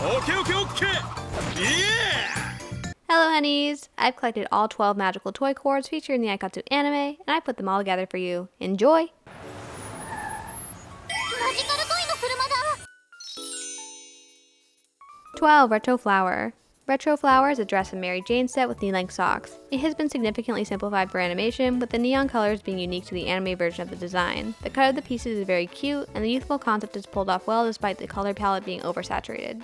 Hello honeys! I've collected all 12 magical toy coords featured in the Aikatsu anime, and I put them all together for you. Enjoy! 12. Retro Flower. Retro Flower is a dress and Mary Jane set with knee-length socks. It has been significantly simplified for animation, with the neon colors being unique to the anime version of the design. The cut of the pieces is very cute, and the youthful concept is pulled off well despite the color palette being oversaturated.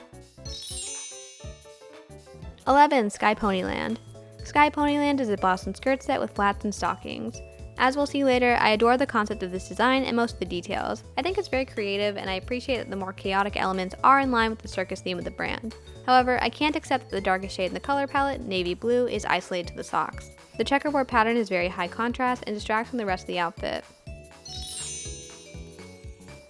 11. Sky Ponyland. Sky Ponyland is a blouse and skirt set with flats and stockings. As we'll see later, I adore the concept of this design and most of the details. I think it's very creative, and I appreciate that the more chaotic elements are in line with the circus theme of the brand. However, I can't accept that the darkest shade in the color palette, navy blue, is isolated to the socks. The checkerboard pattern is very high contrast and distracts from the rest of the outfit.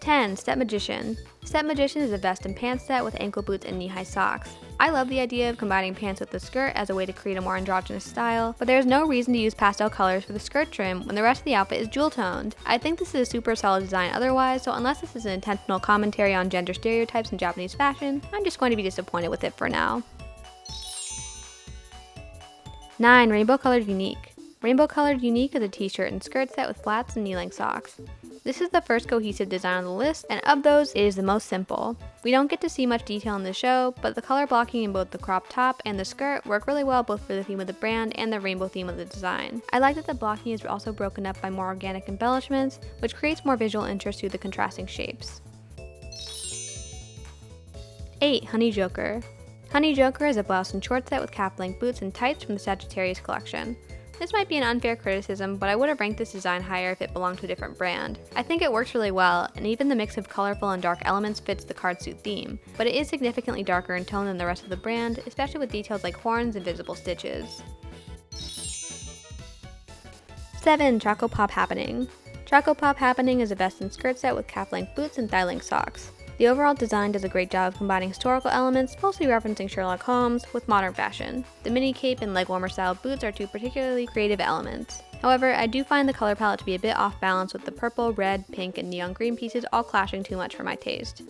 10. Step Magician. Step Magician is a vest and pants set with ankle boots and knee-high socks. I love the idea of combining pants with the skirt as a way to create a more androgynous style, but there is no reason to use pastel colors for the skirt trim when the rest of the outfit is jewel-toned. I think this is a super solid design otherwise, so unless this is an intentional commentary on gender stereotypes in Japanese fashion, I'm just going to be disappointed with it for now. 9. Rainbow Colored Unique. Rainbow Colored Unique is a t-shirt and skirt set with flats and knee-length socks. This is the first cohesive design on the list, and of those, it is the most simple. We don't get to see much detail in the show, but the color blocking in both the crop top and the skirt work really well both for the theme of the brand and the rainbow theme of the design. I like that the blocking is also broken up by more organic embellishments, which creates more visual interest through the contrasting shapes. 8. Honey Joker. Honey Joker is a blouse and short set with calf-length boots and tights from the Sagittarius collection. This might be an unfair criticism, but I would have ranked this design higher if it belonged to a different brand. I think it works really well, and even the mix of colorful and dark elements fits the card suit theme, but it is significantly darker in tone than the rest of the brand, especially with details like horns and visible stitches. 7. Choco-Pop Happening. Choco-Pop Happening is a vest and skirt set with calf-length boots and thigh-length socks. The overall design does a great job of combining historical elements, mostly referencing Sherlock Holmes, with modern fashion. The mini cape and leg warmer style boots are two particularly creative elements. However, I do find the color palette to be a bit off balance, with the purple, red, pink, and neon green pieces all clashing too much for my taste.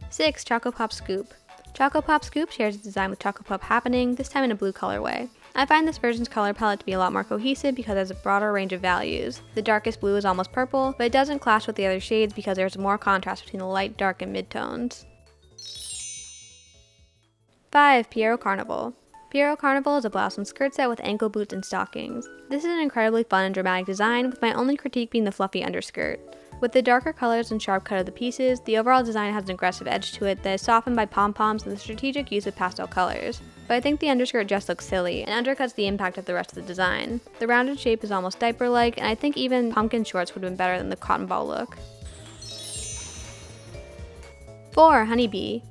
6. Choco-Pop Scoop. Choco-Pop Scoop shares its design with Choco-Pop Happening, this time in a blue colorway. I find this version's color palette to be a lot more cohesive because it has a broader range of values. The darkest blue is almost purple, but it doesn't clash with the other shades because there's more contrast between the light, dark, and mid-tones. 5. Pierrot Carnival. Pierrot Carnival is a blouse and skirt set with ankle boots and stockings. This is an incredibly fun and dramatic design, with my only critique being the fluffy underskirt. With the darker colors and sharp cut of the pieces, the overall design has an aggressive edge to it that is softened by pom-poms and the strategic use of pastel colors. But I think the underskirt just looks silly and undercuts the impact of the rest of the design. The rounded shape is almost diaper-like, and I think even pumpkin shorts would have been better than the cotton ball look. 4. Honeybee.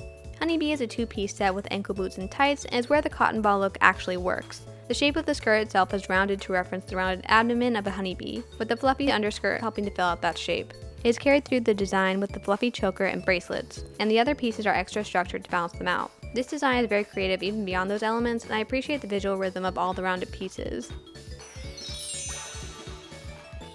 Honeybee is a two-piece set with ankle boots and tights, and is where the cotton ball look actually works. The shape of the skirt itself is rounded to reference the rounded abdomen of a honeybee, with the fluffy underskirt helping to fill out that shape. It is carried through the design with the fluffy choker and bracelets, and the other pieces are extra structured to balance them out. This design is very creative even beyond those elements, and I appreciate the visual rhythm of all the rounded pieces.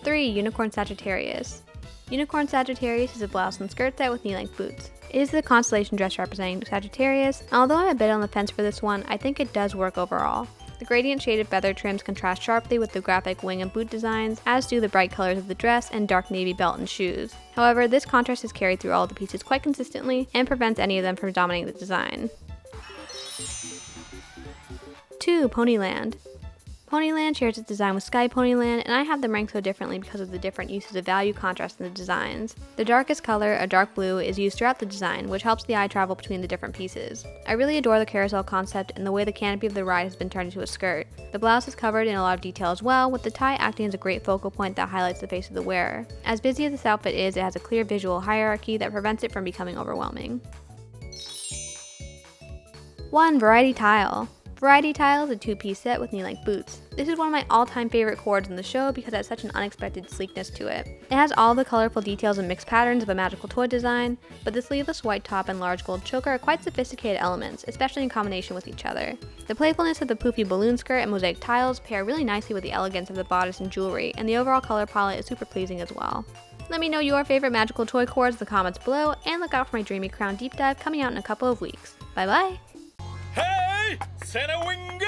3. Unicorn Sagittarius. Unicorn Sagittarius is a blouse and skirt set with knee-length boots. It is the constellation dress representing Sagittarius, and although I'm a bit on the fence for this one, I think it does work overall. The gradient shaded feather trims contrast sharply with the graphic wing and boot designs, as do the bright colors of the dress and dark navy belt and shoes. However, this contrast is carried through all of the pieces quite consistently and prevents any of them from dominating the design. 2. Ponyland. Ponyland shares its design with Sky Ponyland, and I have them ranked so differently because of the different uses of value contrast in the designs. The darkest color, a dark blue, is used throughout the design, which helps the eye travel between the different pieces. I really adore the carousel concept and the way the canopy of the ride has been turned into a skirt. The blouse is covered in a lot of detail as well, with the tie acting as a great focal point that highlights the face of the wearer. As busy as this outfit is, it has a clear visual hierarchy that prevents it from becoming overwhelming. 1. Variety Tile. Variety Tile is a two-piece set with knee-length boots. This is one of my all-time favorite coords in the show because it has such an unexpected sleekness to it. It has all the colorful details and mixed patterns of a magical toy design, but the sleeveless white top and large gold choker are quite sophisticated elements, especially in combination with each other. The playfulness of the poofy balloon skirt and mosaic tiles pair really nicely with the elegance of the bodice and jewelry, and the overall color palette is super pleasing as well. Let me know your favorite magical toy coords in the comments below, and look out for my Dreamy Crown deep dive coming out in a couple of weeks. Bye bye! Hey! Santa Wing!